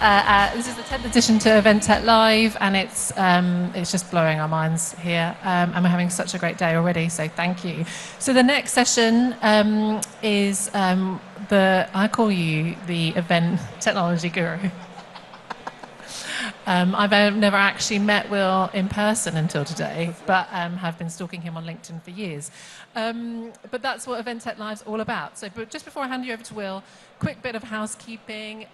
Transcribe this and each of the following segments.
This is the 10th edition to Event Tech Live, and it's just blowing our minds here. And we're having such a great day already, so thank you. So the next session is I call you the event technology guru. I've never actually met Will in person until today, but have been stalking him on LinkedIn for years. But that's what Event Tech Live's all about. So just before I hand you over to Will, quick bit of housekeeping.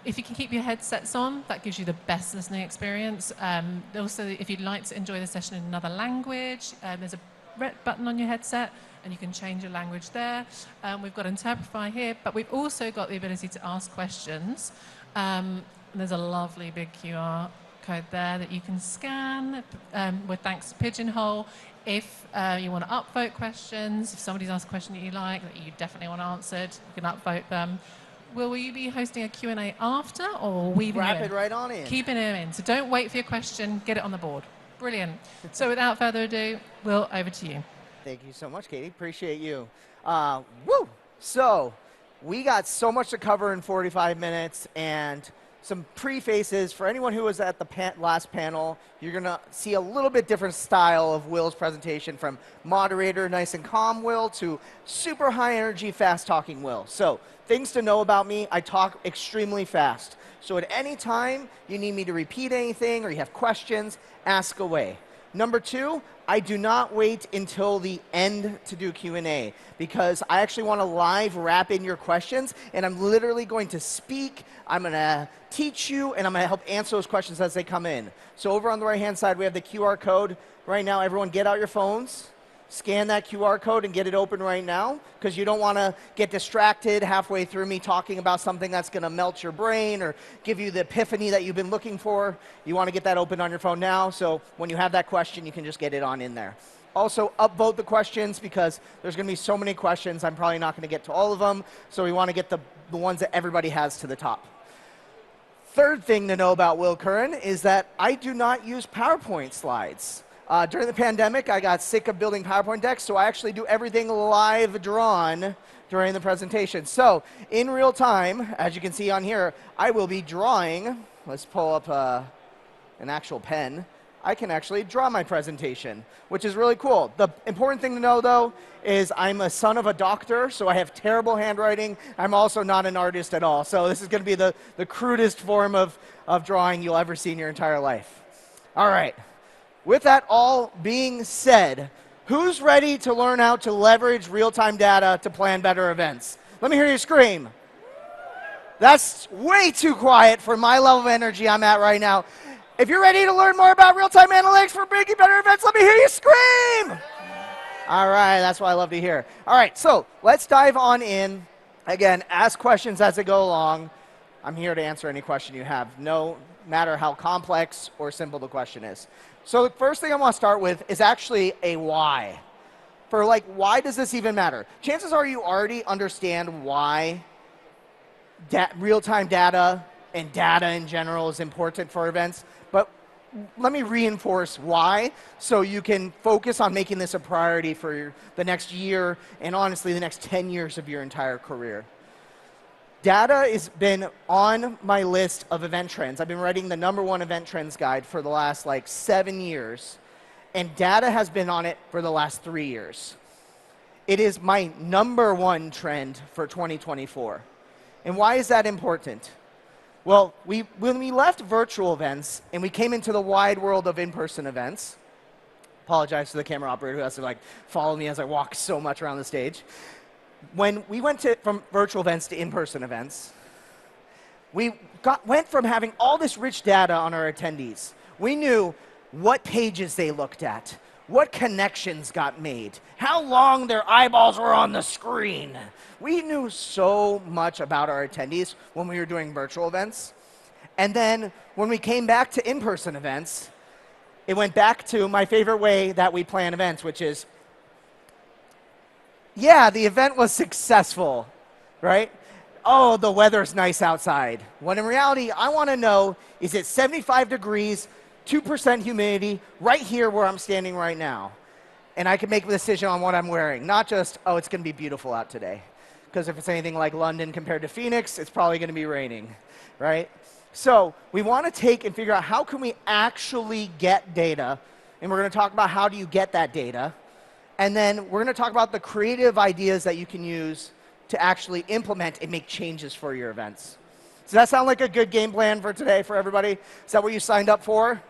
If you can keep your headsets on, that gives you the best listening experience. Also, if you'd like to enjoy the session in another language, there's a red button on your headset, and you can change your language there. We've got Interprefy here, but we've also got the ability to ask questions. There's a lovely big QR code there that you can scan with thanks to Pigeonhole. If you want to upvote questions, if somebody's asked a question that you like, that you definitely want answered, you can upvote them. Will you be hosting a Q&A after, or weaving Wrap it right on in? Keeping it in. So don't wait for your question, get it on the board. Brilliant. So without further ado, Will, over to you. Thank you so much, Katie. Appreciate you. Woo! So we got so much to cover in 45 minutes, and some prefaces. For anyone who was at the last panel, you're going to see a little bit different style of Will's presentation, from moderator, nice and calm Will, to super high energy, fast talking Will. So things to know about me: I talk extremely fast. So at any time you need me to repeat anything or you have questions, ask away. Number two, I do not wait until the end to do Q&A, because I actually want to live wrap in your questions, and I'm literally going to speak, I'm going to teach you, and I'm going to help answer those questions as they come in. So over on the right-hand side, we have the QR code. Right now, everyone get out your phones, scan that QR code, and get it open right now, because you don't want to get distracted halfway through me talking about something that's going to melt your brain or give you the epiphany that you've been looking for. You want to get that open on your phone now, so when you have that question, you can just get it on in there. Also, upvote the questions, because there's going to be so many questions. I'm probably not going to get to all of them, so we want to get the ones that everybody has to the top. Third thing to know about Will Curran is that I do not use PowerPoint slides. During the pandemic, I got sick of building PowerPoint decks, so I actually do everything live drawn during the presentation. So in real time, as you can see on here, I will be drawing. Let's pull up an actual pen. I can actually draw my presentation, which is really cool. The important thing to know, though, is I'm a son of a doctor, so I have terrible handwriting. I'm also not an artist at all. So this is going to be the crudest form of drawing you'll ever see in your entire life. All right. With that all being said, who's ready to learn how to leverage real-time data to plan better events? Let me hear you scream. That's way too quiet for my level of energy I'm at right now. If you're ready to learn more about real-time analytics for making better events, let me hear you scream. All right, that's what I love to hear. All right, so let's dive on in. Again, ask questions as they go along. I'm here to answer any question you have, no matter how complex or simple the question is. So the first thing I want to start with is actually a why. For like, why does this even matter? Chances are you already understand why real-time data and data in general is important for events, but let me reinforce why, so you can focus on making this a priority for the next year and honestly the next 10 years of your entire career. Data has been on my list of event trends. I've been writing the #1 event trends guide for the last 7 years, and data has been on it for the last 3 years. It is my #1 trend for 2024. And why is that important? Well, when we left virtual events and we came into the wide world of in-person events, apologize to the camera operator who has to follow me as I walk so much around the stage. When we went from virtual events to in-person events, we went from having all this rich data on our attendees. We knew what pages they looked at, what connections got made, how long their eyeballs were on the screen. We knew so much about our attendees when we were doing virtual events. And then when we came back to in-person events, it went back to my favorite way that we plan events, which is, yeah, the event was successful, right? Oh, the weather's nice outside. When in reality, I want to know, is it 75 degrees, 2% humidity, right here where I'm standing right now? And I can make a decision on what I'm wearing, not just, oh, it's going to be beautiful out today. because if it's anything like London compared to Phoenix, it's probably going to be raining, right? So we want to take and figure out how can we actually get data, and we're going to talk about how do you get that data, and then we're going to talk about the creative ideas that you can use to actually implement and make changes for your events. Does that sound like a good game plan for today for everybody? Is that what you signed up for?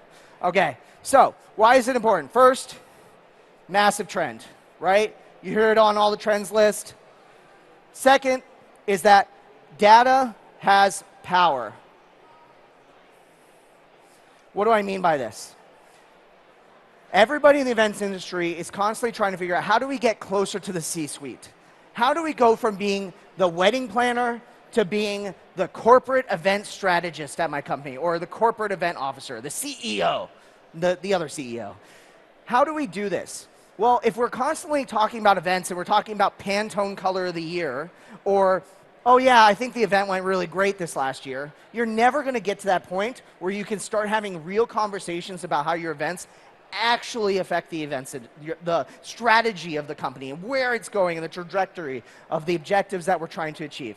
Okay, so why is it important? First, massive trend, right? You hear it on all the trends list. Second is that data has power. What do I mean by this? Everybody in the events industry is constantly trying to figure out how do we get closer to the C-suite? How do we go from being the wedding planner to being the corporate event strategist at my company, or the corporate event officer, the CEO, the other CEO? How do we do this? Well, if we're constantly talking about events and we're talking about Pantone color of the year, or, oh yeah, I think the event went really great this last year, you're never going to get to that point where you can start having real conversations about how your events actually affect the events, the strategy of the company, and where it's going, and the trajectory of the objectives that we're trying to achieve.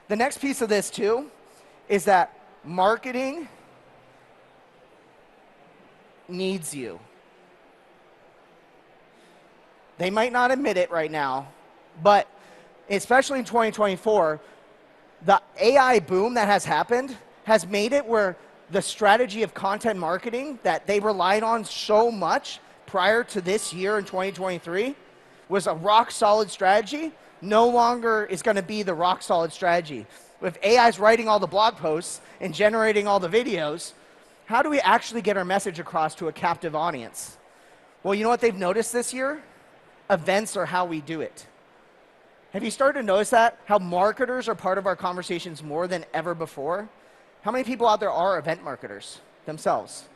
The next piece of this, too, is that marketing needs you. They might not admit it right now, but especially in 2024, the AI boom that has happened has made it where the strategy of content marketing that they relied on so much prior to this year in 2023 was a rock solid strategy, no longer is going to be the rock solid strategy. If AI's writing all the blog posts and generating all the videos, how do we actually get our message across to a captive audience? Well, you know what they've noticed this year? Events are how we do it. Have you started to notice that? How marketers are part of our conversations more than ever before? How many people out there are event marketers themselves?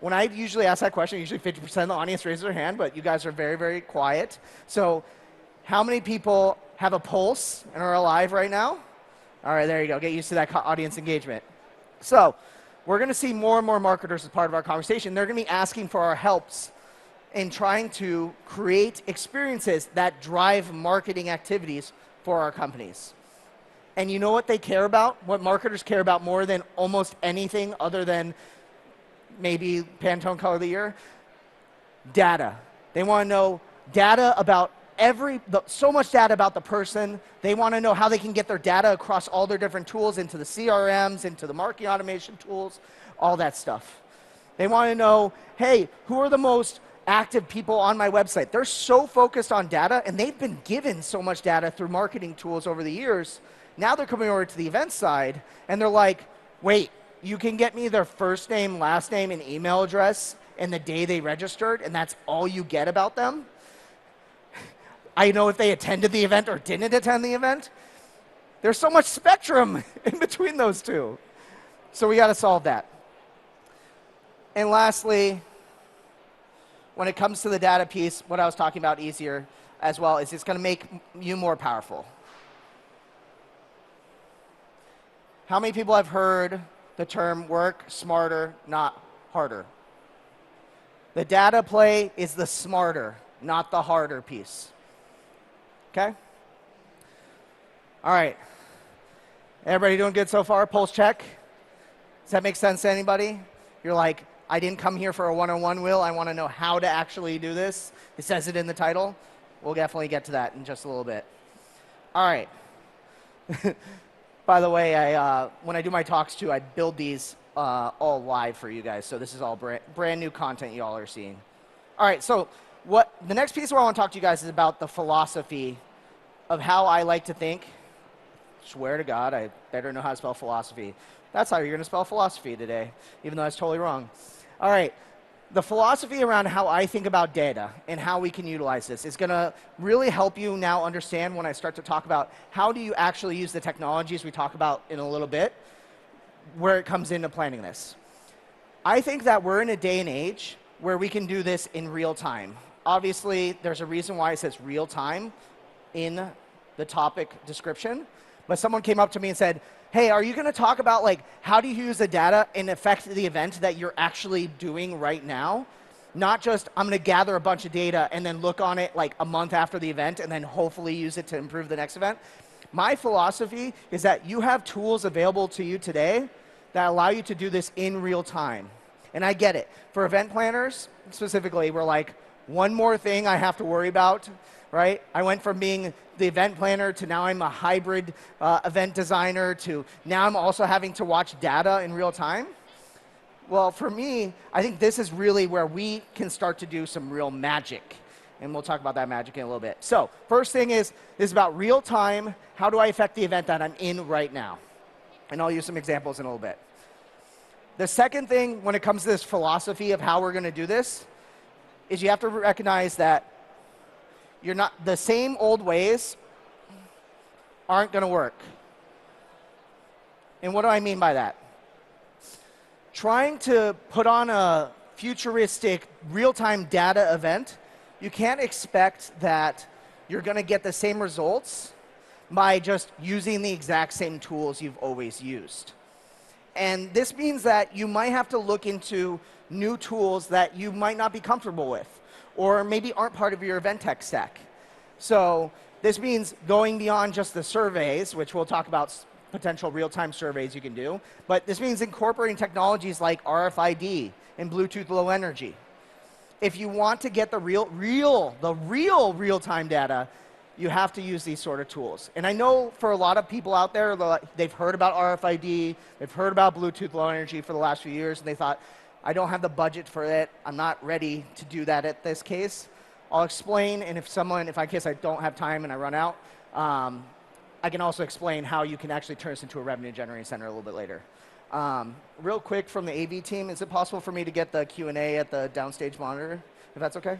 When I usually ask that question, usually 50% of the audience raises their hand, but you guys are very, very quiet. So how many people have a pulse and are alive right now? All right, there you go. Get used to that audience engagement. So we're going to see more and more marketers as part of our conversation. They're going to be asking for our helps in trying to create experiences that drive marketing activities for our companies. And you know what they care about? What marketers care about more than almost anything other than maybe Pantone color of the year? Data. They want to know data about so much data about the person. They want to know how they can get their data across all their different tools into the CRMs, into the marketing automation tools, all that stuff. They want to know, hey, who are the most active people on my website? They're so focused on data, and they've been given so much data through marketing tools over the years. Now they're coming over to the event side, and they're like, wait, you can get me their first name, last name, and email address and the day they registered, and that's all you get about them? I know if they attended the event or didn't attend the event. There's so much spectrum in between those two. So we got to solve that. And lastly, when it comes to the data piece, what I was talking about easier as well is it's going to make you more powerful. How many people have heard the term work smarter, not harder? The data play is the smarter, not the harder piece. Okay? All right. Everybody doing good so far? Pulse check? Does that make sense to anybody? You're like, I didn't come here for a one-on-one, Will. I want to know how to actually do this. It says it in the title. We'll definitely get to that in just a little bit. All right. By the way, when I do my talks too, I build these all live for you guys. So this is all brand new content you all are seeing. All right, so the next piece where I want to talk to you guys is about the philosophy of how I like to think. Swear to God, I better know how to spell philosophy. That's how you're going to spell philosophy today, even though that's totally wrong. All right, the philosophy around how I think about data and how we can utilize this is going to really help you now understand when I start to talk about how do you actually use the technologies we talk about in a little bit, where it comes into planning this. I think that we're in a day and age where we can do this in real time. Obviously, there's a reason why it says real time in the topic description, but someone came up to me and said, hey, are you going to talk about like how do you use the data and affect the event that you're actually doing right now? Not just I'm going to gather a bunch of data and then look on it like a month after the event and then hopefully use it to improve the next event. My philosophy is that you have tools available to you today that allow you to do this in real time. And I get it. For event planners, specifically, we're like, one more thing I have to worry about, right? I went from being the event planner to now I'm a hybrid event designer to now I'm also having to watch data in real time. Well, for me, I think this is really where we can start to do some real magic. And we'll talk about that magic in a little bit. So first thing is about real time. How do I affect the event that I'm in right now? And I'll use some examples in a little bit. The second thing when it comes to this philosophy of how we're going to do this is you have to recognize that you're not, the same old ways aren't going to work. And what do I mean by that? Trying to put on a futuristic real-time data event, you can't expect that you're going to get the same results by just using the exact same tools you've always used. And this means that you might have to look into new tools that you might not be comfortable with, or maybe aren't part of your event tech stack. So this means going beyond just the surveys, which we'll talk about potential real-time surveys you can do, but this means incorporating technologies like RFID and Bluetooth Low Energy. If you want to get the real real-time data, you have to use these sort of tools. And I know for a lot of people out there, they've heard about RFID, they've heard about Bluetooth Low Energy for the last few years, and they thought, I don't have the budget for it, I'm not ready to do that at this case. I'll explain, and if in case I don't have time and I run out, I can also explain how you can actually turn this into a revenue generating center a little bit later. Real quick from the AV team, is it possible for me to get the Q&A at the downstage monitor, if that's okay?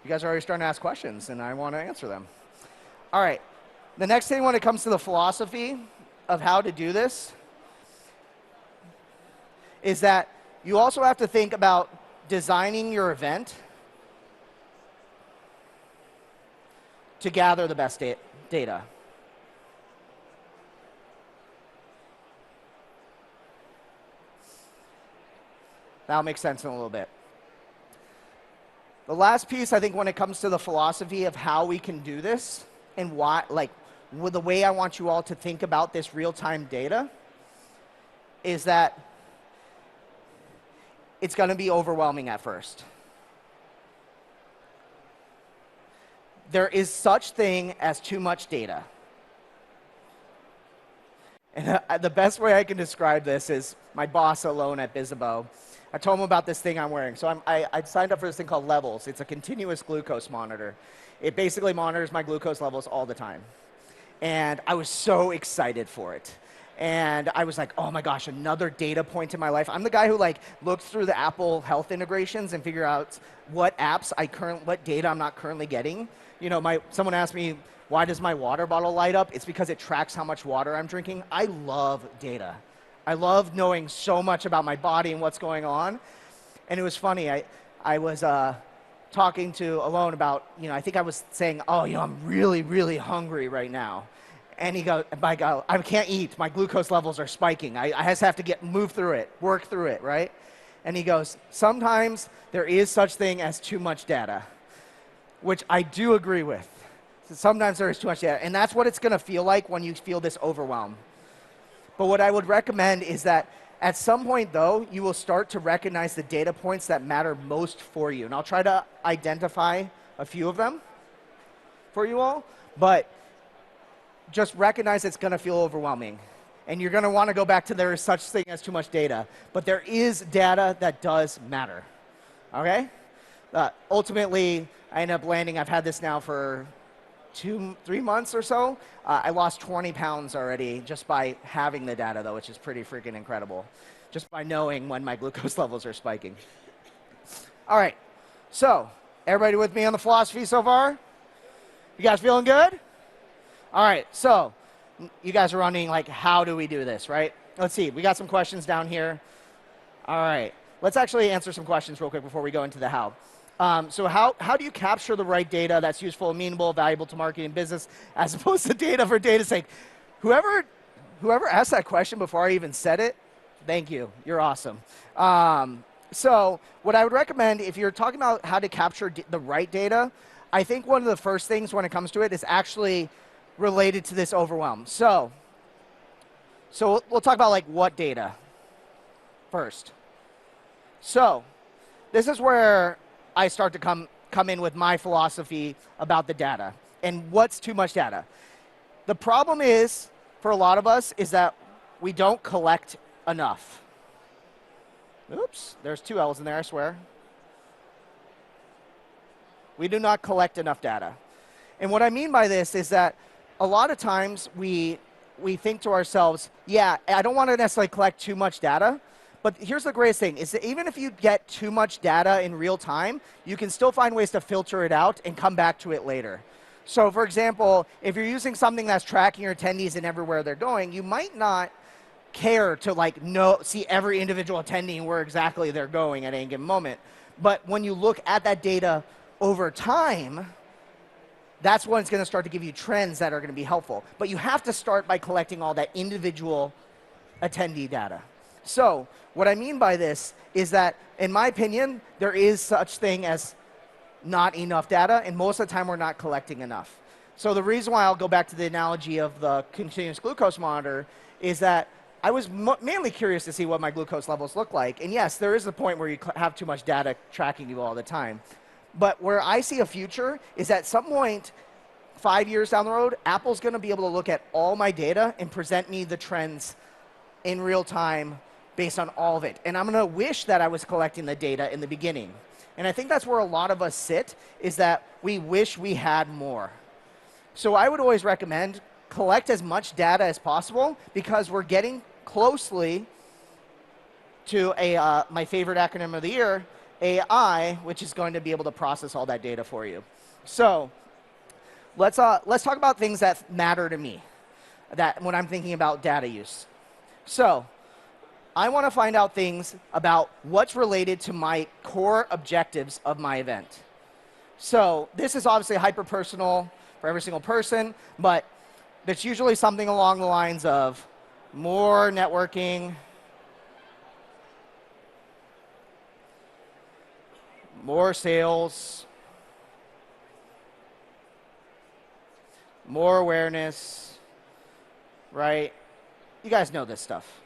You guys are already starting to ask questions, and I want to answer them. All right. The next thing when it comes to the philosophy of how to do this is that you also have to think about designing your event to gather the best data. That'll make sense in a little bit. The last piece, I think, when it comes to the philosophy of how we can do this and why, with the way I want you all to think about this real-time data is that it's going to be overwhelming at first. There is such thing as too much data. And the best way I can describe this is my boss alone at Bizzabo. I told him about this thing I'm wearing. So I signed up for this thing called Levels. It's a continuous glucose monitor. It basically monitors my glucose levels all the time. And I was so excited for it. And I was like, oh my gosh, another data point in my life. I'm the guy who looks through the Apple Health integrations and figure out what data I'm not currently getting. You know, someone asked me, why does my water bottle light up? It's because it tracks how much water I'm drinking. I love data. I love knowing so much about my body and what's going on. And it was funny. I was talking to Alone about, I think I was saying, oh, I'm really, really hungry right now. And he goes, I can't eat. My glucose levels are spiking. I just have to move through it, work through it, right? And he goes, sometimes there is such thing as too much data, which I do agree with. Sometimes there is too much data. And that's what it's going to feel like when you feel this overwhelm. But what I would recommend is that at some point, though, you will start to recognize the data points that matter most for you. And I'll try to identify a few of them for you all. But just recognize it's going to feel overwhelming. And you're going to want to go back to there is such thing as too much data. But there is data that does matter. Okay? Ultimately, I ended up landing, I've had this now for 3 months or so. I lost 20 pounds already just by having the data, though, which is pretty freaking incredible. Just by knowing when my glucose levels are spiking. All right. So, everybody with me on the philosophy so far? You guys feeling good? All right. So, you guys are running how do we do this, right? Let's see. We got some questions down here. All right. Let's actually answer some questions real quick before we go into the how. So how do you capture the right data that's useful, amenable, valuable to marketing and business, as opposed to data for data's sake? Whoever asked that question before I even said it, thank you. You're awesome. So what I would recommend, if you're talking about how to capture the right data, I think one of the first things when it comes to it is actually related to this overwhelm. So we'll talk about like what data first. So this is where I start to come in with my philosophy about the data and what's too much data. The problem is, for a lot of us, is that we don't collect enough. Oops, there's 2 L's in there, I swear. We do not collect enough data. And what I mean by this is that a lot of times we think to ourselves, yeah, I don't want to necessarily collect too much data, but here's the greatest thing, is that even if you get too much data in real time, you can still find ways to filter it out and come back to it later. So for example, if you're using something that's tracking your attendees and everywhere they're going, you might not care to like see every individual attendee and where exactly they're going at any given moment. But when you look at that data over time, that's when it's going to start to give you trends that are going to be helpful. But you have to start by collecting all that individual attendee data. So what I mean by this is that, in my opinion, there is such thing as not enough data, and most of the time we're not collecting enough. So the reason why I'll go back to the analogy of the continuous glucose monitor is that I was mainly curious to see what my glucose levels look like. And yes, there is a point where you have too much data tracking you all the time. But where I see a future is at some point, 5 years down the road, Apple's going to be able to look at all my data and present me the trends in real time based on all of it. And I'm going to wish that I was collecting the data in the beginning. And I think that's where a lot of us sit, is that we wish we had more. So I would always recommend collect as much data as possible, because we're getting closely to my favorite acronym of the year, AI, which is going to be able to process all that data for you. So let's talk about things that matter to me, that when I'm thinking about data use. So I want to find out things about what's related to my core objectives of my event. So this is obviously hyper-personal for every single person, but there's usually something along the lines of more networking, more sales, more awareness, right? You guys know this stuff.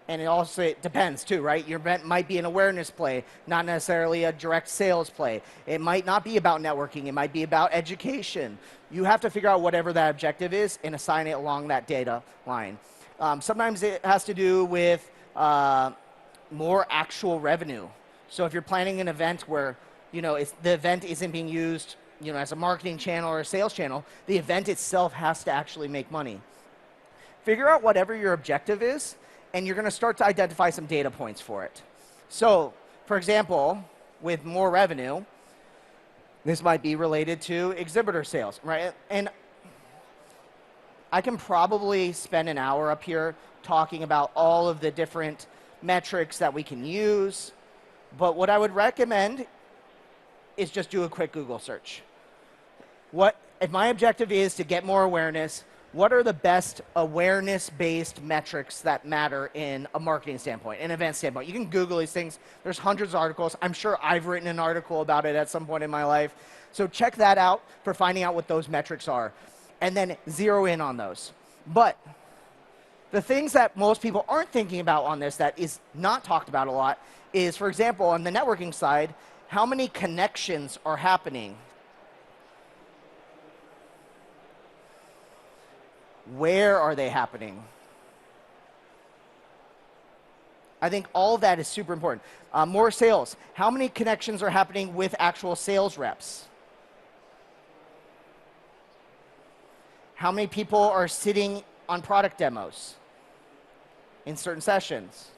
And it depends too, right? Your event might be an awareness play, not necessarily a direct sales play. It might not be about networking. It might be about education. You have to figure out whatever that objective is and assign it along that data line. Sometimes it has to do with more actual revenue. So if you're planning an event where the event isn't being used as a marketing channel or a sales channel, the event itself has to actually make money. Figure out whatever your objective is, and you're going to start to identify some data points for it. So, for example, with more revenue, this might be related to exhibitor sales, right? And I can probably spend an hour up here talking about all of the different metrics that we can use, but what I would recommend is just do a quick Google search. If my objective is to get more awareness, what are the best awareness-based metrics that matter in a marketing standpoint, an event standpoint? You can Google these things. There's hundreds of articles. I'm sure I've written an article about it at some point in my life. So check that out for finding out what those metrics are, and then zero in on those. But the things that most people aren't thinking about on this, that is not talked about a lot, is, for example, on the networking side, how many connections are happening? Where are they happening? I think all of that is super important. More sales. How many connections are happening with actual sales reps? How many people are sitting on product demos in certain sessions?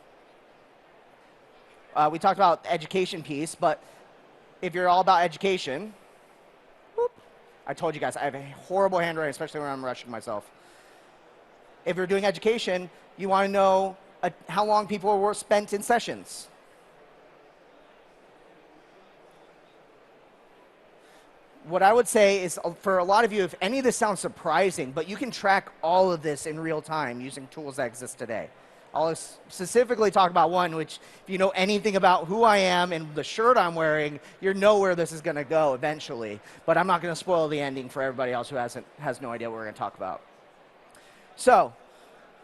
We talked about the education piece, but if you're all about education, whoop, I told you guys, I have a horrible handwriting, especially when I'm rushing myself. If you're doing education, you want to know how long people were spent in sessions. What I would say is, for a lot of you, if any of this sounds surprising, but you can track all of this in real time using tools that exist today. I'll specifically talk about one, which if you know anything about who I am and the shirt I'm wearing, you know where this is going to go eventually. But I'm not going to spoil the ending for everybody else who has no idea what we're going to talk about. So,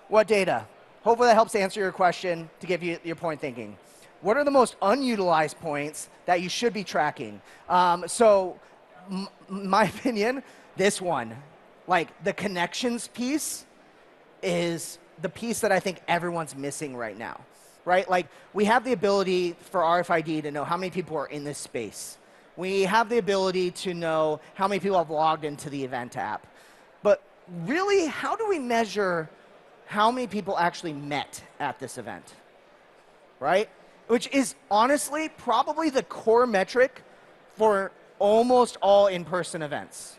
what data? Hopefully that helps answer your question to give you your point thinking. What are the most unutilized points that you should be tracking? My opinion, this one, like the connections piece is the piece that I think everyone's missing right now, right? Like we have the ability for RFID to know how many people are in this space. We have the ability to know how many people have logged into the event app. But really, how do we measure how many people actually met at this event, right? Which is honestly probably the core metric for almost all in-person events.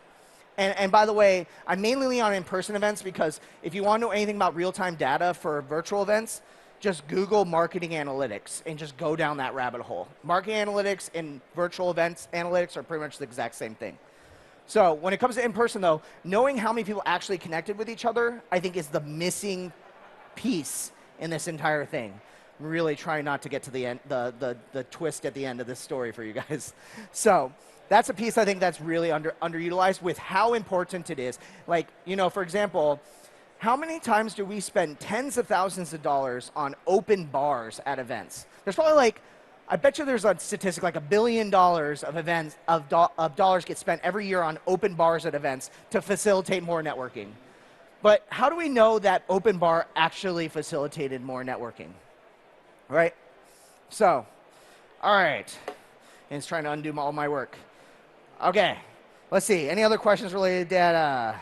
And by the way, I mainly lean on in-person events because if you want to know anything about real-time data for virtual events, just Google marketing analytics and just go down that rabbit hole. Marketing analytics and virtual events analytics are pretty much the exact same thing. So when it comes to in-person though, knowing how many people actually connected with each other, I think is the missing piece in this entire thing. I'm really trying not to get to the end, the twist at the end of this story for you guys. So that's a piece I think that's really underutilized with how important it is. Like, you know, for example, how many times do we spend tens of thousands of dollars on open bars at events? There's probably like, I bet you there's a statistic like $1 billion of events of dollars get spent every year on open bars at events to facilitate more networking. But how do we know that open bar actually facilitated more networking? Right? So, all right. And it's trying to undo all my work. Okay, let's see. Any other questions related to data?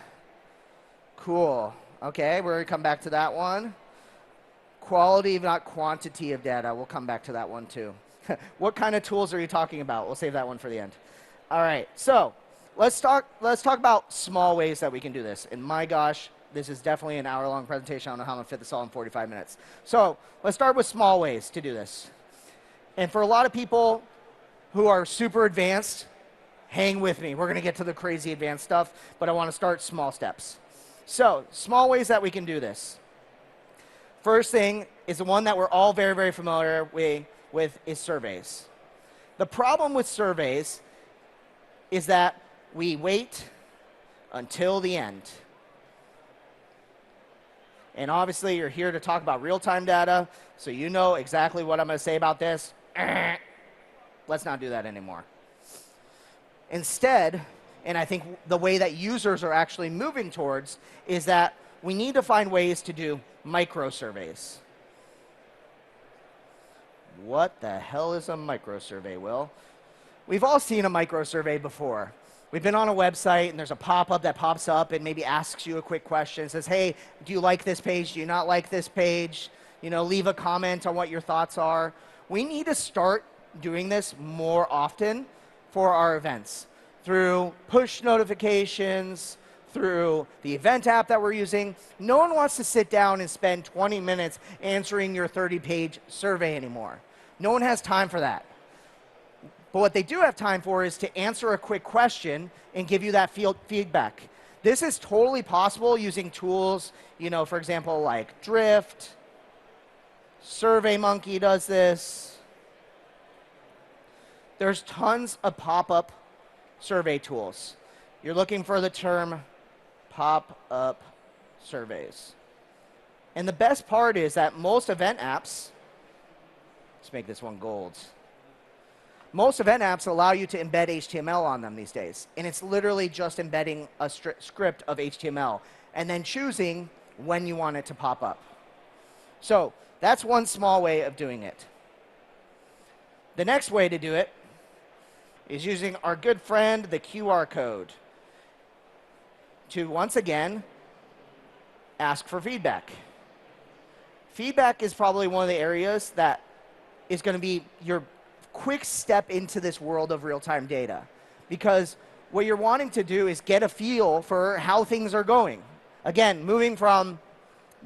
Cool. Okay, we're going to come back to that one. Quality, not quantity of data. We'll come back to that one too. What kind of tools are you talking about? We'll save that one for the end. All right, so let's talk about small ways that we can do this. And my gosh, this is definitely an hour-long presentation. I don't know how I'm going to fit this all in 45 minutes. So let's start with small ways to do this. And for a lot of people who are super advanced, hang with me. We're going to get to the crazy advanced stuff, but I want to start small steps. So, small ways that we can do this. First thing is the one that we're all very, very familiar with is surveys. The problem with surveys is that we wait until the end. And obviously, you're here to talk about real-time data, so you know exactly what I'm going to say about this. Let's not do that anymore. Instead, and I think the way that users are actually moving towards is that we need to find ways to do micro-surveys. What the hell is a micro-survey, Will? We've all seen a micro-survey before. We've been on a website, and there's a pop-up that pops up and maybe asks you a quick question. It says, hey, do you like this page? Do you not like this page? You know, leave a comment on what your thoughts are. We need to start doing this more often for our events through push notifications, through the event app that we're using. No one wants to sit down and spend 20 minutes answering your 30-page survey anymore. No one has time for that. But what they do have time for is to answer a quick question and give you that feedback. This is totally possible using tools, you know, for example, like Drift. SurveyMonkey does this. There's tons of pop-up survey tools. You're looking for the term pop-up surveys. And the best part is that most event apps, let's make this one gold. Most event apps allow you to embed HTML on them these days. And it's literally just embedding a script of HTML and then choosing when you want it to pop up. So that's one small way of doing it. The next way to do it is using our good friend, the QR code, to once again ask for feedback. Feedback is probably one of the areas that is going to be your quick step into this world of real-time data, because what you're wanting to do is get a feel for how things are going. Again, moving from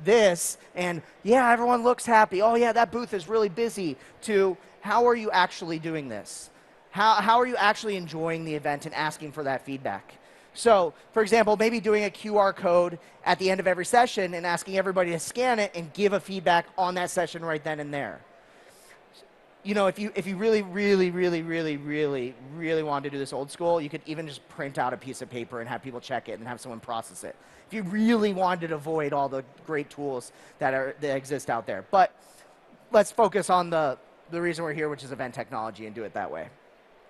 this and, yeah, everyone looks happy, oh yeah, that booth is really busy, to how are you actually doing this? How are you actually enjoying the event and asking for that feedback? So, for example, maybe doing a QR code at the end of every session and asking everybody to scan it and give a feedback on that session right then and there. You know, if you really wanted to do this old school, you could even just print out a piece of paper and have people check it and have someone process it. If you really wanted to avoid all the great tools that exist out there. But let's focus on the reason we're here, which is event technology, and do it that way.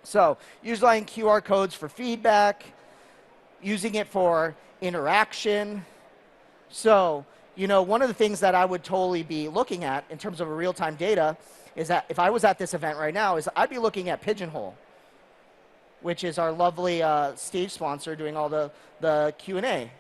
So, utilizing QR codes for feedback, using it for interaction. So, you know, one of the things that I would totally be looking at in terms of a real-time data is that if I was at this event right now, is I'd be looking at Pigeonhole, which is our lovely stage sponsor doing all the Q&A.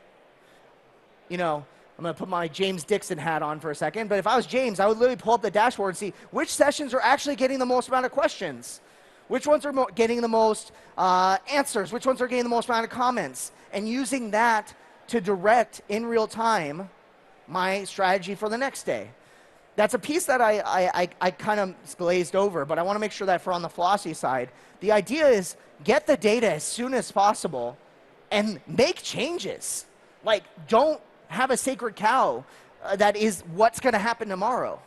You know, I'm going to put my James Dixon hat on for a second, but if I was James, I would literally pull up the dashboard and see which sessions are actually getting the most amount of questions, which ones are getting the most answers, which ones are getting the most amount of comments, and using that to direct in real time my strategy for the next day. That's a piece that I kind of glazed over, but I want to make sure that for on the Flossie side, the idea is get the data as soon as possible and make changes. Like, don't have a sacred cow that is what's going to happen tomorrow.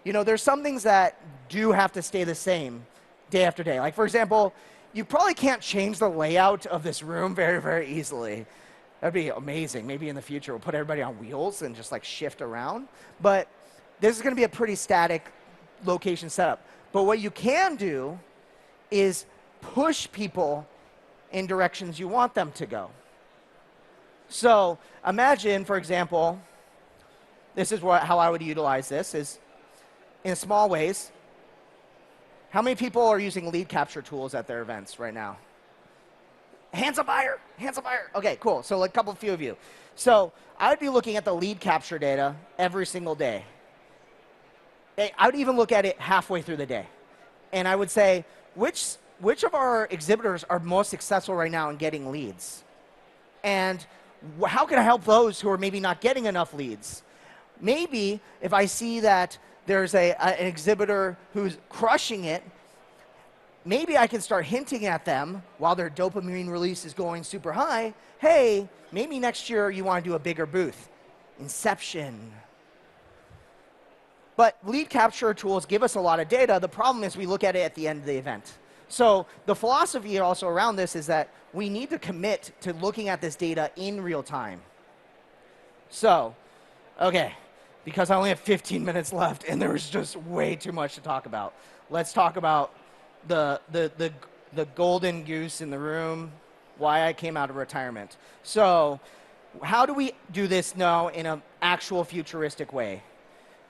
You know, there's some things that do have to stay the same day after day. Like, for example, you probably can't change the layout of this room very easily. That'd be amazing. Maybe in the future we'll put everybody on wheels and just like shift around. But this is going to be a pretty static location setup. But what you can do is push people in directions you want them to go. So imagine, for example, this is how I would utilize this, is in small ways. How many people are using lead capture tools at their events right now? Hands up higher, hands up higher. Okay, cool. So like a few of you. So I would be looking at the lead capture data every single day. I would even look at it halfway through the day. And I would say, which of our exhibitors are most successful right now in getting leads? And how can I help those who are maybe not getting enough leads? Maybe if I see that there's an exhibitor who's crushing it, maybe I can start hinting at them while their dopamine release is going super high. Hey, maybe next year you want to do a bigger booth. Inception. But lead capture tools give us a lot of data. The problem is we look at it at the end of the event. So the philosophy also around this is that we need to commit to looking at this data in real time. So, okay, because I only have 15 minutes left and there was just way too much to talk about. Let's talk about the golden goose in the room, why I came out of retirement. So how do we do this now in an actual futuristic way?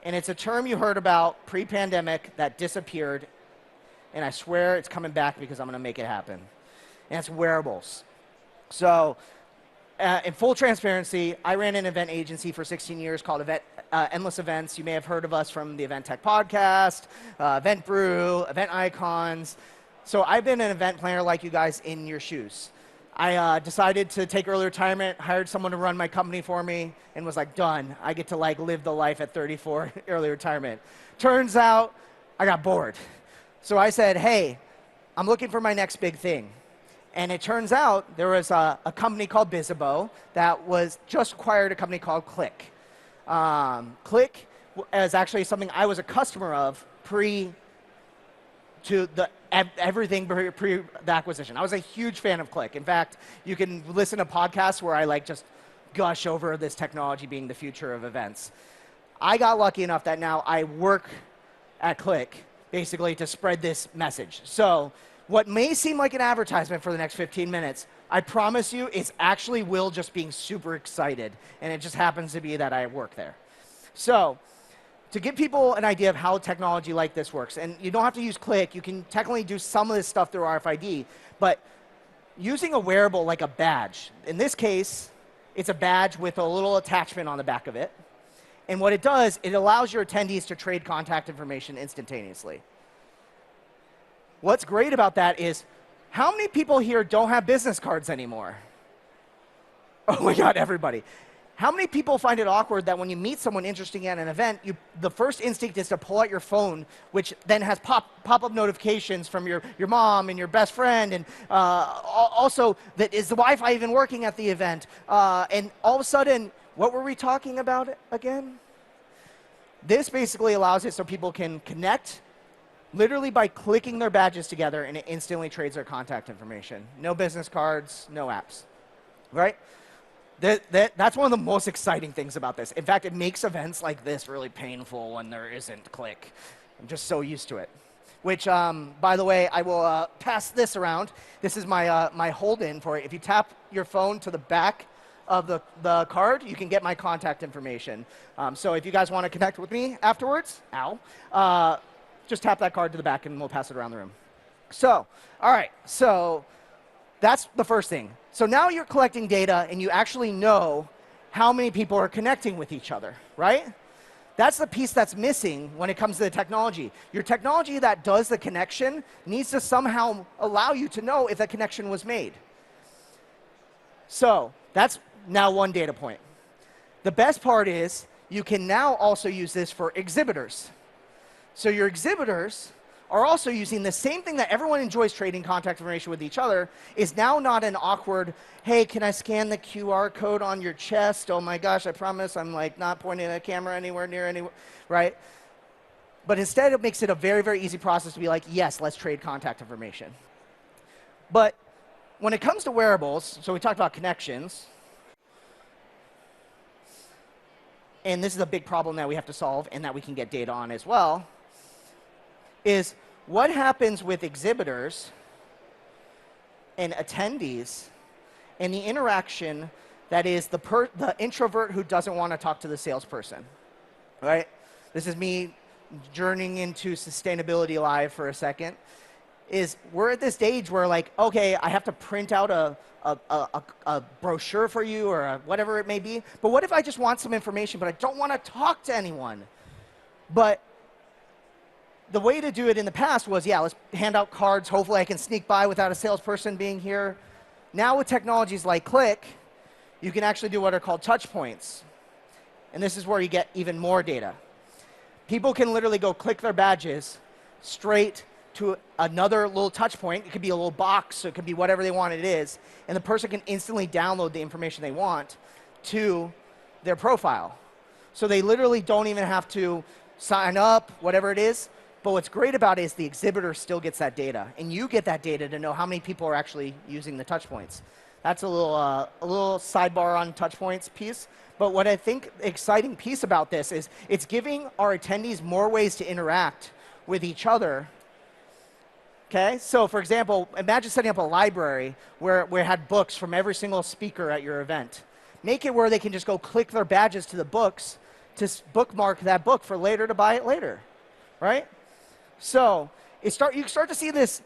And it's a term you heard about pre-pandemic that disappeared, and I swear it's coming back because I'm going to make it happen. And it's wearables. So in full transparency, I ran an event agency for 16 years called Endless Events. You may have heard of us from the Event Tech podcast, Event Brew, Event Icons. So I've been an event planner like you guys in your shoes. I decided to take early retirement, hired someone to run my company for me, and was like, done. I get to like live the life at 34, early retirement. Turns out I got bored. So I said, hey, I'm looking for my next big thing. And it turns out there was a company called Bizzabo that was just acquired a company called Click. Click is actually something I was a customer of everything pre the acquisition. I was a huge fan of Click. In fact, you can listen to podcasts where I like just gush over this technology being the future of events. I got lucky enough that now I work at Click basically to spread this message. So what may seem like an advertisement for the next 15 minutes, I promise you it's actually Will just being super excited, and it just happens to be that I work there. So to give people an idea of how technology like this works, and you don't have to use Click, you can technically do some of this stuff through RFID, but using a wearable like a badge, in this case, it's a badge with a little attachment on the back of it. And what it does, it allows your attendees to trade contact information instantaneously. What's great about that is, how many people here don't have business cards anymore? Oh my God, everybody. How many people find it awkward that when you meet someone interesting at an event, the first instinct is to pull out your phone, which then has pop-up notifications from your mom and your best friend, and also, that is the Wi-Fi even working at the event? And all of a sudden, what were we talking about again? This basically allows it so people can connect literally by clicking their badges together, and it instantly trades their contact information. No business cards, no apps, right? That's one of the most exciting things about this. In fact, it makes events like this really painful when there isn't click. I'm just so used to it. Which, by the way, I will pass this around. This is my hold-in for it. If you tap your phone to the back of the card, you can get my contact information. So if you guys want to connect with me afterwards, just tap that card to the back and we'll pass it around the room. So, all right, so that's the first thing. So now you're collecting data and you actually know how many people are connecting with each other, right? That's the piece that's missing when it comes to the technology. Your technology that does the connection needs to somehow allow you to know if that connection was made. So that's now one data point. The best part is you can now also use this for exhibitors. So your exhibitors are also using the same thing that everyone enjoys trading contact information with each other, is now not an awkward, hey, can I scan the QR code on your chest? Oh my gosh, I promise I'm like not pointing a camera anywhere near anywhere, right? But instead it makes it a very, very easy process to be like, yes, let's trade contact information. But when it comes to wearables, so we talked about connections, and this is a big problem that we have to solve and that we can get data on as well, is what happens with exhibitors and attendees and the interaction that is the introvert who doesn't want to talk to the salesperson, right? This is me journeying into sustainability live for a second. Is we're at this stage where like, okay, I have to print out a brochure for you or whatever it may be, but what if I just want some information but I don't want to talk to anyone? But the way to do it in the past was, yeah, let's hand out cards. Hopefully I can sneak by without a salesperson being here. Now with technologies like Click, you can actually do what are called touch points. And this is where you get even more data. People can literally go click their badges straight to another little touch point. It could be a little box, or it could be whatever they want it is. And the person can instantly download the information they want to their profile. So they literally don't even have to sign up, whatever it is. But what's great about it is the exhibitor still gets that data, and you get that data to know how many people are actually using the touch points. That's a little sidebar on touch points piece. But what I think the exciting piece about this is it's giving our attendees more ways to interact with each other. Okay, so for example, imagine setting up a library where we had books from every single speaker at your event. Make it where they can just go click their badges to the books to bookmark that book for later to buy it later, right? So you start to see this,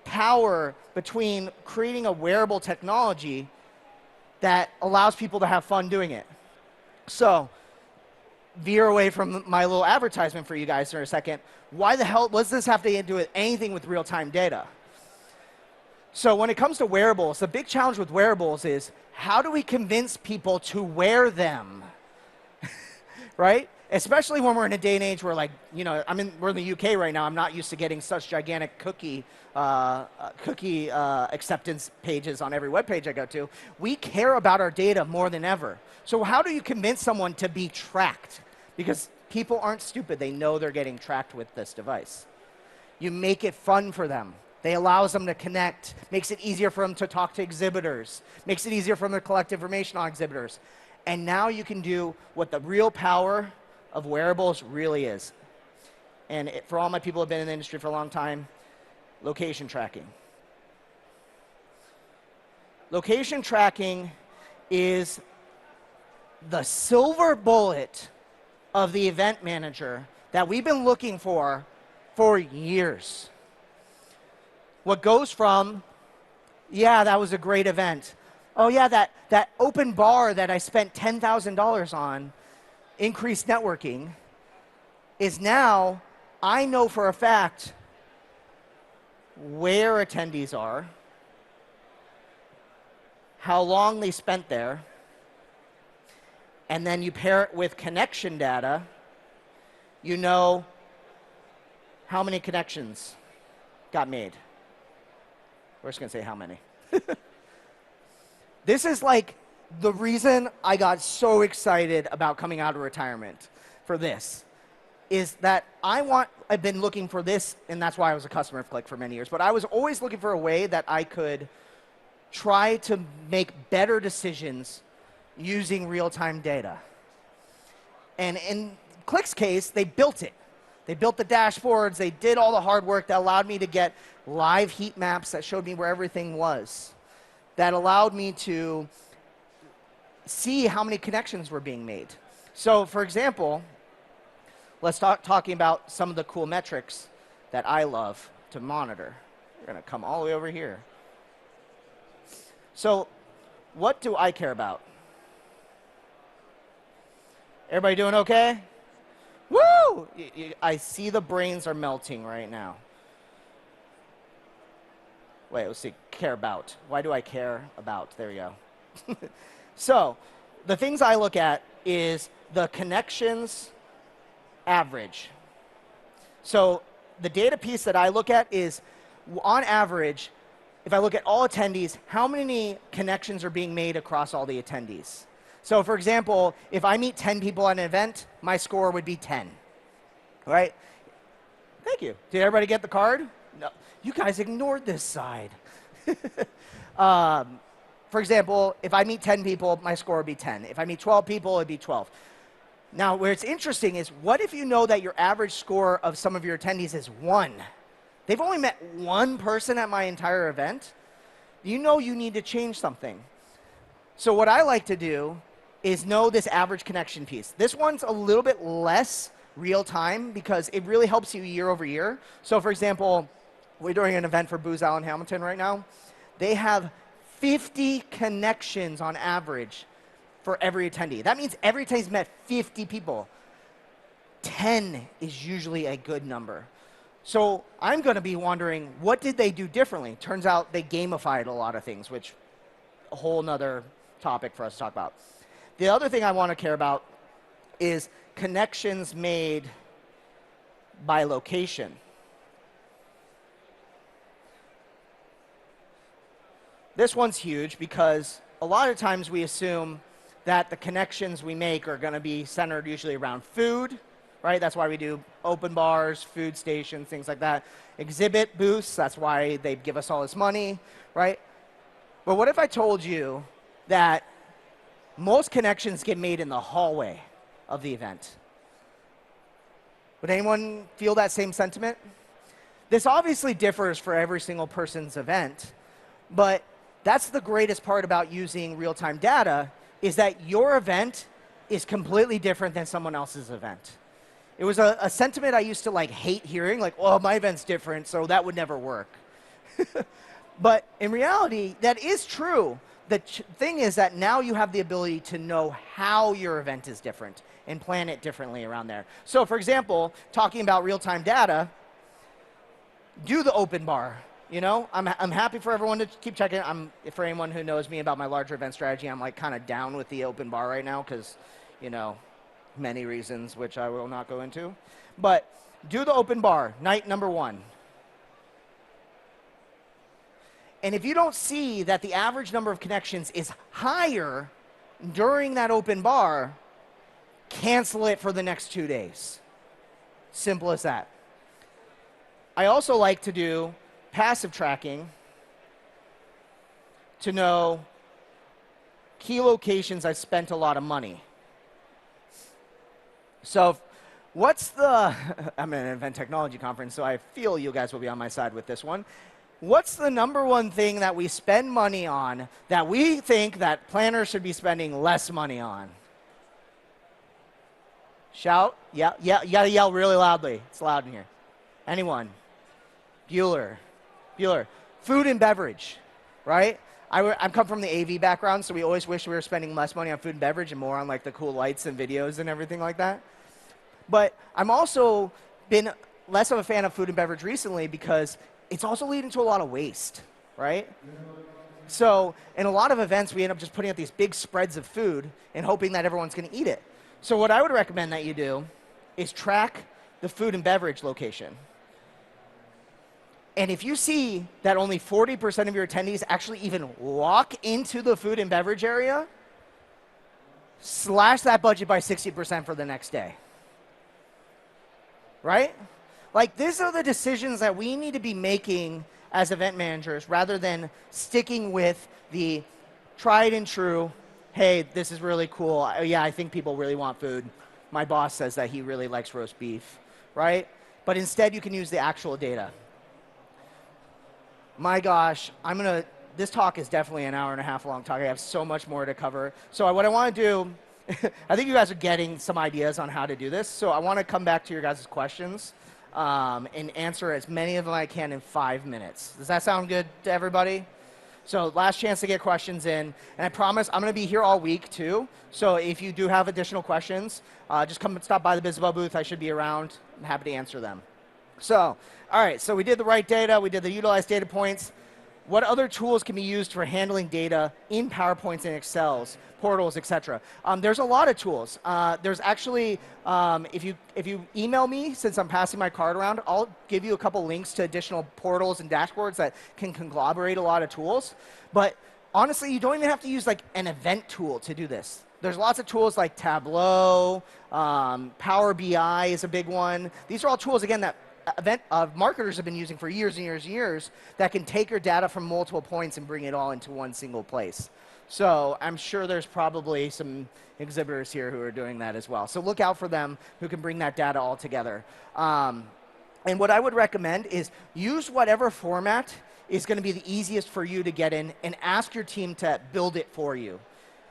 power between creating a wearable technology that allows people to have fun doing it. So veer away from my little advertisement for you guys for a second. Why the hell does this have to do with anything with real-time data? So when it comes to wearables, the big challenge with wearables is how do we convince people to wear them, right? Especially when we're in a day and age where, like, we're in the UK right now. I'm not used to getting such gigantic cookie acceptance pages on every web page I go to. We care about our data more than ever. So how do you convince someone to be tracked? Because people aren't stupid. They know they're getting tracked with this device. You make it fun for them. They allows them to connect, makes it easier for them to talk to exhibitors, makes it easier for them to collect information on exhibitors. And now you can do what the real power of wearables really is. And for all my people who have been in the industry for a long time, location tracking. Location tracking is the silver bullet of the event manager that we've been looking for years. What goes from, yeah, that was a great event. Oh yeah, that open bar that I spent $10,000 on, increased networking, is now, I know for a fact where attendees are, how long they spent there, and then you pair it with connection data, you know how many connections got made. We're just going to say how many. This is like the reason I got so excited about coming out of retirement for this, is that I've been looking for this, and that's why I was a customer of Click for many years, but I was always looking for a way that I could try to make better decisions using real-time data. And in Click's case, they built it. They built the dashboards, they did all the hard work that allowed me to get live heat maps that showed me where everything was, that allowed me to see how many connections were being made. So for example, let's talking about some of the cool metrics that I love to monitor. We're going to come all the way over here. So what do I care about? Everybody doing okay? Woo! I see the brains are melting right now. Wait, let's see. Care about. Why do I care about? There we go. So the things I look at is the connections average. So the data piece that I look at is, on average, if I look at all attendees, how many connections are being made across all the attendees? So for example, if I meet 10 people at an event, my score would be 10. Right? Thank you. Did everybody get the card? No. You guys ignored this side. For example, if I meet 10 people, my score would be 10. If I meet 12 people, it'd be 12. Now, where it's interesting is, what if you know that your average score of some of your attendees is 1? They've only met 1 person at my entire event. You know you need to change something. So what I like to do is know this average connection piece. This one's a little bit less real time because it really helps you year over year. So for example, we're doing an event for Bizzabo in Hamilton right now. They have 50 connections on average for every attendee. That means every attendee's met 50 people. 10 is usually a good number. So I'm going to be wondering, what did they do differently? Turns out they gamified a lot of things, which a whole nother topic for us to talk about. The other thing I want to care about is connections made by location. This one's huge because a lot of times we assume that the connections we make are going to be centered usually around food, right? That's why we do open bars, food stations, things like that. Exhibit booths, that's why they give us all this money, right? But what if I told you that most connections get made in the hallway of the event? Would anyone feel that same sentiment? This obviously differs for every single person's event, but that's the greatest part about using real-time data, is that your event is completely different than someone else's event. It was a sentiment I used to hate hearing, like, oh, my event's different, so that would never work. But in reality, that is true. The thing is that now you have the ability to know how your event is different and plan it differently around there. So for example, talking about real-time data, do the open bar. You know, I'm happy for everyone to keep checking. For anyone who knows me about my larger event strategy, I'm kind of down with the open bar right now because, you know, many reasons which I will not go into. But do the open bar, night number 1. And if you don't see that the average number of connections is higher during that open bar, cancel it for the next 2 days. Simple as that. I also like to do passive tracking to know key locations I've spent a lot of money. So what's the, I'm at an event technology conference, so I feel you guys will be on my side with this one. What's the number one thing that we spend money on that we think that planners should be spending less money on? Shout? Yeah, you gotta yell really loudly. It's loud in here. Anyone? Bueller. Food and beverage, right? I come from the AV background, so we always wish we were spending less money on food and beverage and more on the cool lights and videos and everything like that. But I'm also been less of a fan of food and beverage recently because it's also leading to a lot of waste, right? So in a lot of events, we end up just putting up these big spreads of food and hoping that everyone's going to eat it. So what I would recommend that you do is track the food and beverage location. And if you see that only 40% of your attendees actually even walk into the food and beverage area, slash that budget by 60% for the next day. Right? Like, these are the decisions that we need to be making as event managers rather than sticking with the tried and true, hey, this is really cool. Yeah, I think people really want food. My boss says that he really likes roast beef, right? But instead, you can use the actual data. My gosh, this talk is definitely an hour and a half long talk. I have so much more to cover. So what I want to do, I think you guys are getting some ideas on how to do this. So I want to come back to your guys' questions and answer as many of them I can in 5 minutes. Does that sound good to everybody? So last chance to get questions in. And I promise I'm going to be here all week too. So if you do have additional questions, just come and stop by the Bizzabo booth. I should be around. I'm happy to answer them. So, all right, so we did the right data, we did the utilized data points. What other tools can be used for handling data in PowerPoints and Excels, portals, etc.? There's a lot of tools. There's actually, if you email me, since I'm passing my card around, I'll give you a couple links to additional portals and dashboards that can conglomerate a lot of tools. But honestly, you don't even have to use like an event tool to do this. There's lots of tools like Tableau, Power BI is a big one. These are all tools, again, that marketers have been using for years and years and years that can take your data from multiple points and bring it all into one single place. So I'm sure there's probably some exhibitors here who are doing that as well. So look out for them who can bring that data all together. And what I would recommend is use whatever format is going to be the easiest for you to get in and ask your team to build it for you.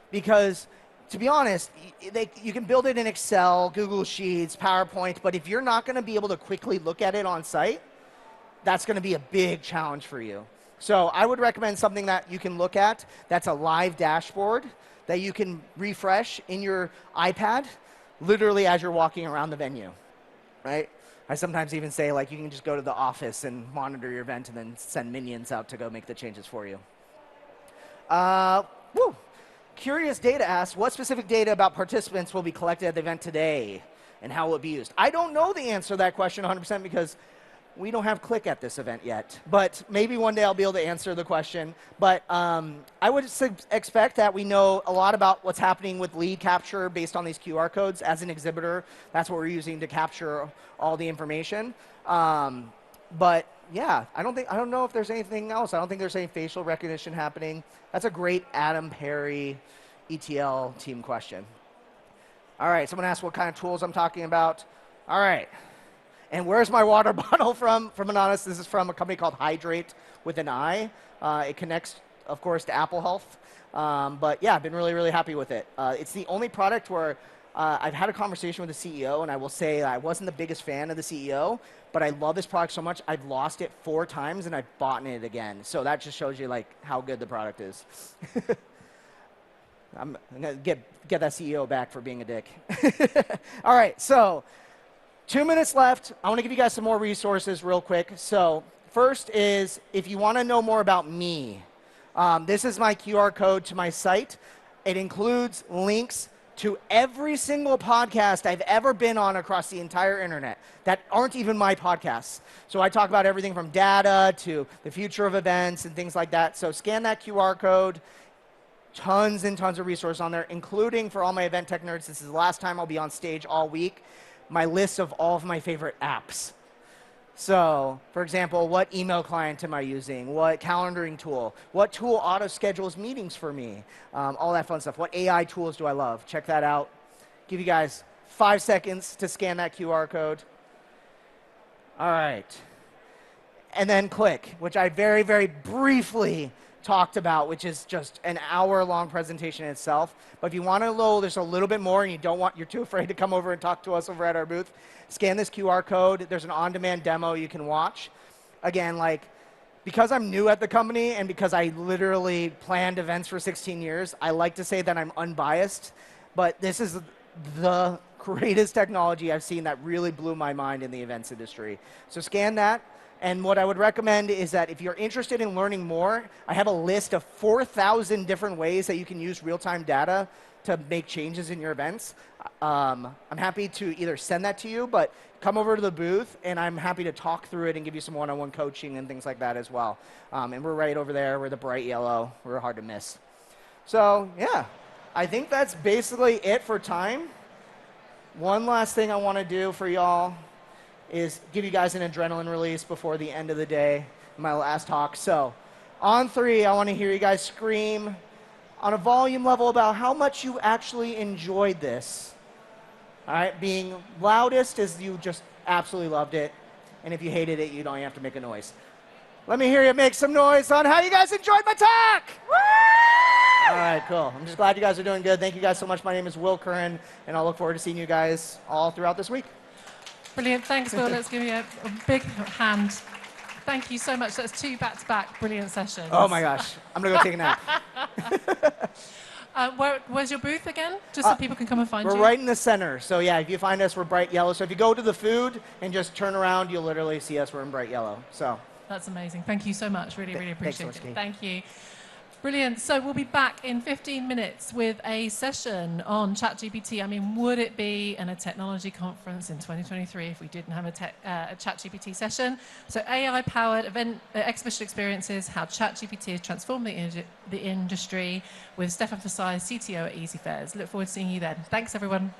Because to be honest, you can build it in Excel, Google Sheets, PowerPoint, but if you're not going to be able to quickly look at it on site, that's going to be a big challenge for you. So I would recommend something that you can look at that's a live dashboard that you can refresh in your iPad literally as you're walking around the venue, right? I sometimes even say, like, you can just go to the office and monitor your event and then send minions out to go make the changes for you. Woo! Curious Data asks, what specific data about participants will be collected at the event today and how will it be used? I don't know the answer to that question 100% because we don't have Click at this event yet. But maybe one day I'll be able to answer the question. But I would expect that we know a lot about what's happening with lead capture based on these QR codes. As an exhibitor, that's what we're using to capture all the information. But yeah, I don't know if there's anything else. I don't think there's any facial recognition happening. That's a great Adam Perry ETL team question. All right, someone asked what kind of tools I'm talking about. All right, and where's my water bottle from? From Anonymous, this is from a company called Hydrate with an I. It connects, of course, to Apple Health. But yeah, I've been really, really happy with it. It's the only product where I've had a conversation with the CEO, and I will say I wasn't the biggest fan of the CEO, but I love this product so much, I've lost it 4 times, and I've bought it again. So that just shows you like how good the product is. I'm going to get that CEO back for being a dick. All right, so 2 minutes left. I want to give you guys some more resources real quick. So first is, if you want to know more about me, this is my QR code to my site. It includes links to every single podcast I've ever been on across the entire internet that aren't even my podcasts. So I talk about everything from data to the future of events and things like that. So scan that QR code. Tons and tons of resources on there, including for all my event tech nerds. This is the last time I'll be on stage all week. My list of all of my favorite apps. So, for example, what email client am I using? What calendaring tool? What tool auto-schedules meetings for me? All that fun stuff. What AI tools do I love? Check that out. Give you guys 5 seconds to scan that QR code. All right. And then click, which I very, very briefly talked about, which is just an hour-long presentation in itself. But if you want to know there's a little bit more and you're too afraid to come over and talk to us over at our booth, scan this QR code. There's an on-demand demo you can watch. Again, like, because I'm new at the company and because I literally planned events for 16 years, I like to say that I'm unbiased, but this is the greatest technology I've seen that really blew my mind in the events industry. So scan that. And what I would recommend is that if you're interested in learning more, I have a list of 4,000 different ways that you can use real-time data to make changes in your events. I'm happy to either send that to you, but come over to the booth, and I'm happy to talk through it and give you some one-on-one coaching and things like that as well. And we're right over there. We're the bright yellow. We're hard to miss. So, yeah, I think that's basically it for time. One last thing I want to do for y'all is give you guys an adrenaline release before the end of the day, my last talk. So, on 3, I want to hear you guys scream on a volume level about how much you actually enjoyed this. All right, being loudest is you just absolutely loved it, and if you hated it, you don't have to make a noise. Let me hear you make some noise on how you guys enjoyed my talk. Woo! All right, cool. I'm just glad you guys are doing good. Thank you guys so much. My name is Will Curran, and I'll look forward to seeing you guys all throughout this week. Brilliant. Thanks, Will. Let's give you a big hand. Thank you so much. That's 2 back-to-back brilliant sessions. Oh my gosh. I'm going to go take a nap. Where's your booth again? Just so people can come and find you. We're right in the center. So yeah, if you find us, we're bright yellow. So if you go to the food and just turn around, you'll literally see us. We're in bright yellow. So that's amazing. Thank you so much. Really, really appreciate it. Thank you. Brilliant. So we'll be back in 15 minutes with a session on ChatGPT. I mean, would it be in a technology conference in 2023 if we didn't have a ChatGPT session? So AI-powered event exhibition experiences, how ChatGPT has transformed the industry with Stefan Fasai, CTO at Easy Fairs. Look forward to seeing you then. Thanks, everyone.